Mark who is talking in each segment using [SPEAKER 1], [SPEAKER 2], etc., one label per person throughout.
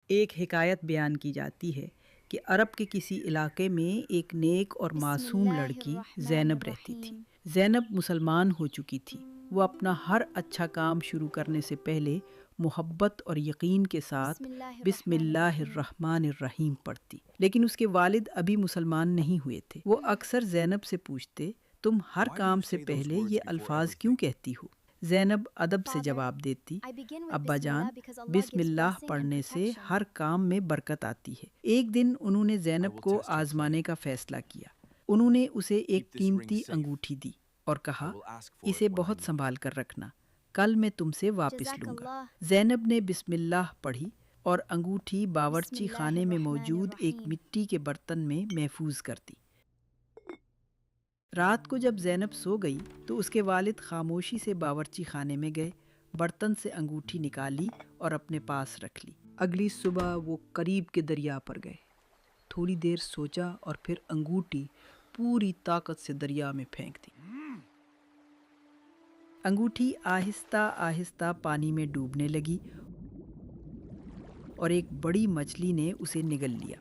[SPEAKER 1] ایک حکایت بیان کی جاتی ہے کہ عرب کے کسی علاقے میں ایک نیک اور
[SPEAKER 2] بسم
[SPEAKER 1] معصوم
[SPEAKER 2] اللہ
[SPEAKER 1] لڑکی
[SPEAKER 2] الرحمن
[SPEAKER 1] زینب رہتی تھی۔
[SPEAKER 2] الرحیم۔
[SPEAKER 1] زینب مسلمان ہو چکی تھی۔ وہ اپنا ہر اچھا کام شروع کرنے سے پہلے محبت اور یقین کے
[SPEAKER 2] بسم
[SPEAKER 1] ساتھ
[SPEAKER 2] اللہ
[SPEAKER 1] بسم
[SPEAKER 2] الرحمن
[SPEAKER 1] اللہ
[SPEAKER 2] الرحیم۔
[SPEAKER 1] الرحمن الرحیم پڑھتی، لیکن اس کے والد ابھی مسلمان نہیں ہوئے تھے۔ وہ اکثر زینب سے پوچھتے، تم ہر کام سے پہلے یہ الفاظ کیوں کہتی ہو؟ زینب ادب سے
[SPEAKER 2] Father,
[SPEAKER 1] جواب دیتی،
[SPEAKER 2] I begin with
[SPEAKER 1] ابا
[SPEAKER 2] Bismillah
[SPEAKER 1] جان،
[SPEAKER 2] because Allah
[SPEAKER 1] بسم
[SPEAKER 2] gives
[SPEAKER 1] اللہ
[SPEAKER 2] blessing and
[SPEAKER 1] پڑھنے سے
[SPEAKER 2] protection.
[SPEAKER 1] ہر کام میں برکت آتی ہے۔ ایک دن انہوں نے زینب کو آزمانے کا فیصلہ کیا۔ انہوں نے اسے ایک قیمتی انگوٹھی دی اور کہا، اسے بہت سنبھال کر رکھنا، کل میں تم سے واپس
[SPEAKER 2] جزاک
[SPEAKER 1] لوں گا۔
[SPEAKER 2] اللہ۔
[SPEAKER 1] زینب نے بسم اللہ پڑھی اور انگوٹھی
[SPEAKER 2] بسم
[SPEAKER 1] باورچی
[SPEAKER 2] اللہ
[SPEAKER 1] خانے میں
[SPEAKER 2] الرحمن
[SPEAKER 1] موجود ایک
[SPEAKER 2] الرحیم۔
[SPEAKER 1] مٹی کے برتن میں محفوظ کر دی۔ رات کو جب زینب سو گئی تو اس کے والد خاموشی سے باورچی خانے میں گئے، برتن سے انگوٹھی نکالی اور اپنے پاس رکھ لی۔ اگلی صبح وہ قریب کے دریا پر گئے، تھوڑی دیر سوچا اور پھر انگوٹھی پوری طاقت سے دریا میں پھینک دی۔ انگوٹھی آہستہ آہستہ پانی میں ڈوبنے لگی اور ایک بڑی مچھلی نے اسے نگل لیا۔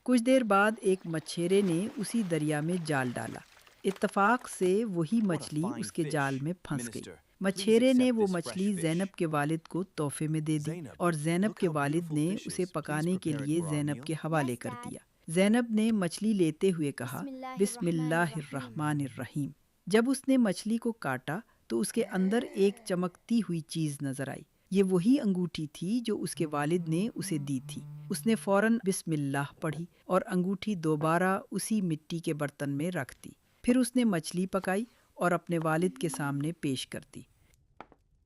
[SPEAKER 1] کچھ دیر بعد ایک مچھیرے نے اسی دریا میں جال ڈالا۔ اتفاق سے وہی مچھلی اس کے جال میں پھنس گئی۔ مچھیرے نے وہ مچھلی زینب کے والد کو تحفے میں دے دی اور زینب کے والد نے اسے پکانے کے لیے زینب کے حوالے کر دیا۔ زینب نے مچھلی لیتے ہوئے کہا، بسم اللہ الرحمن الرحیم۔ جب اس نے مچھلی کو کاٹا تو اس کے اندر ایک چمکتی ہوئی چیز نظر آئی۔ یہ وہی انگوٹھی تھی جو اس کے والد نے اسے دی تھی۔ اس نے فوراً بسم اللہ پڑھی اور انگوٹھی دوبارہ اسی مٹی کے برتن میں رکھ دی۔ پھر اس نے مچھلی پکائی اور اپنے والد کے سامنے پیش کر دی۔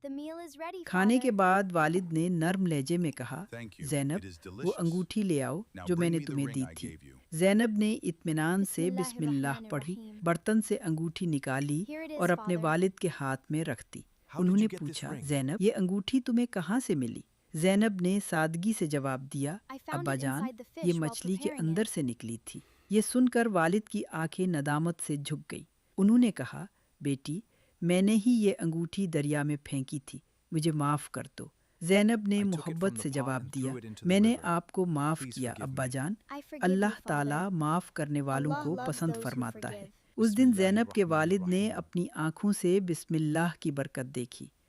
[SPEAKER 2] The meal is ready,
[SPEAKER 1] کھانے کے
[SPEAKER 2] Father.
[SPEAKER 1] بعد والد نے نرم لہجے میں کہا، زینب، وہ انگوٹھی لے آؤ جو میں نے تمہیں دی تھی۔ زینب نے اطمینان سے بسم اللہ پڑھی، برتن سے انگوٹھی نکالی اور اپنے والد کے ہاتھ میں رکھ دی۔ انہوں نے پوچھا، زینب، یہ انگوٹھی تمہیں کہاں سے ملی؟ زینب نے سادگی سے جواب دیا،
[SPEAKER 2] I found
[SPEAKER 1] ابا
[SPEAKER 2] it
[SPEAKER 1] جان،
[SPEAKER 2] inside the
[SPEAKER 1] یہ
[SPEAKER 2] fish while
[SPEAKER 1] مچھلی کے
[SPEAKER 2] preparing
[SPEAKER 1] اندر
[SPEAKER 2] it.
[SPEAKER 1] سے نکلی تھی۔ یہ سن کر والد کی آنکھیں ندامت سے جھک گئی۔ انہوں نے کہا، بیٹی، میں نے ہی یہ انگوٹھی دریا میں پھینکی تھی، مجھے معاف کر دو۔ زینب نے محبت سے جواب دیا، میں نے آپ کو معاف کیا ابا جان،
[SPEAKER 2] I forgive you,
[SPEAKER 1] Allah
[SPEAKER 2] Father.
[SPEAKER 1] تعالیٰ معاف کرنے والوں
[SPEAKER 2] Allah
[SPEAKER 1] کو
[SPEAKER 2] loves
[SPEAKER 1] پسند
[SPEAKER 2] those who
[SPEAKER 1] فرماتا ہے۔
[SPEAKER 2] forgive.
[SPEAKER 1] اس دن زینب کے والد نے اپنی آنکھوں سے بسم اللہ کی برکت دیکھی۔